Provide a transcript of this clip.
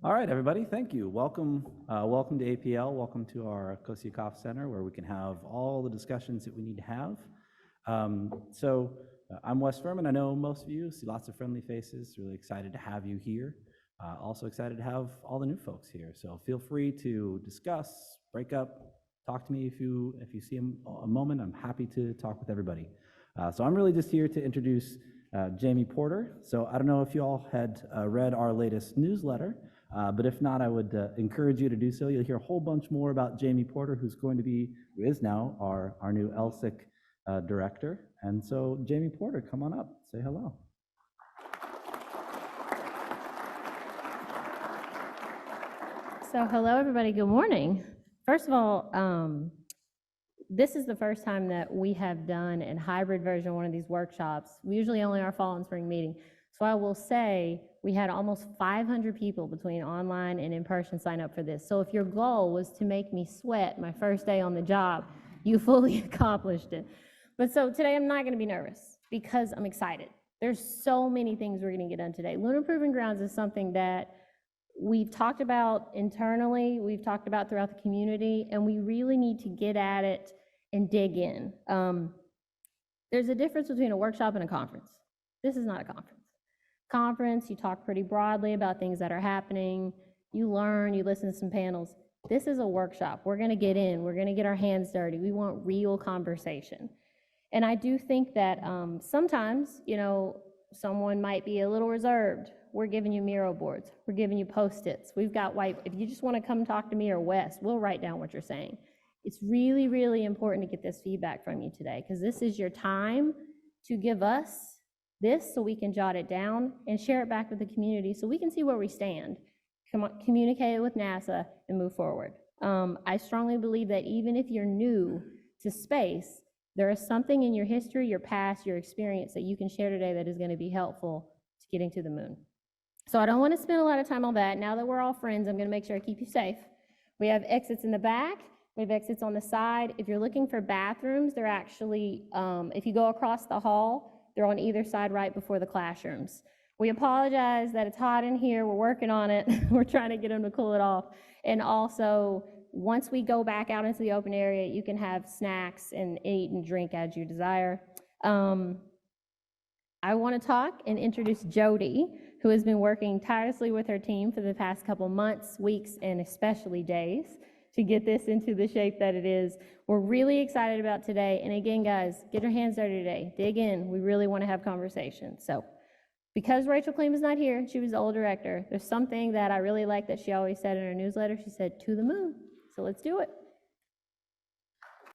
All right, everybody, thank you. Welcome to APL. Welcome to our Kossiakoff Center, where we can have all the discussions that we need to have. I'm Wes Furman. I know most of you, see lots of friendly faces. Really excited to have you here. Also excited to have all the new folks here. So feel free to discuss, break up, talk to me if you see a moment. I'm happy to talk with everybody. So I'm really just here to introduce Jamie Porter. So I don't know if you all had read our latest newsletter, but if not, I would encourage you to do so. You'll hear a whole bunch more about Jamie Porter, who is now our new LSIC director. And so Jamie Porter, come on up, say hello. So hello, everybody. Good morning. First of all, this is the first time that we have done a hybrid version of one of these workshops. We usually only our fall and spring meeting. So I will say we had almost 500 people between online and in-person sign up for this. So if your goal was to make me sweat my first day on the job, you fully accomplished it. But so today I'm not going to be nervous because I'm excited. There's so many things we're going to get done today. Lunar Proving Grounds is something that we've talked about internally, we've talked about throughout the community, and we really need to get at it and dig in. There's a difference between a workshop and a conference. This is not a conference. Conference, you talk pretty broadly about things that are happening, you learn, you listen to some panels. This is a workshop. We're gonna get in, we're gonna get our hands dirty. We want real conversation. And I do think that sometimes, someone might be a little reserved. We're giving you Miro boards, we're giving you Post-its. We've got if you just wanna come talk to me or Wes, we'll write down what you're saying. It's really, really important to get this feedback from you today, because this is your time to give us this so we can jot it down and share it back with the community so we can see where we stand, communicate it with NASA, and move forward. I strongly believe that even if you're new to space, there is something in your history, your past, your experience that you can share today that is going to be helpful to getting to the moon. So I don't want to spend a lot of time on that. Now that we're all friends, I'm going to make sure I keep you safe. We have exits in the back. We have exits on the side. If you're looking for bathrooms, they're actually, if you go across the hall, they're on either side right before the classrooms. We apologize that it's hot in here. We're working on it. We're trying to get them to cool it off. And also, once we go back out into the open area, you can have snacks and eat and drink as you desire. I want to talk and introduce Jody, who has been working tirelessly with her team for the past couple months, weeks, and especially days to get this into the shape that it is. We're really excited about today. And again, guys, get your hands dirty today. Dig in. We really want to have conversations. So because Rachel Kleem is not here, she was the old director, there's something that I really like that she always said in her newsletter. She said, to the moon. So let's do it.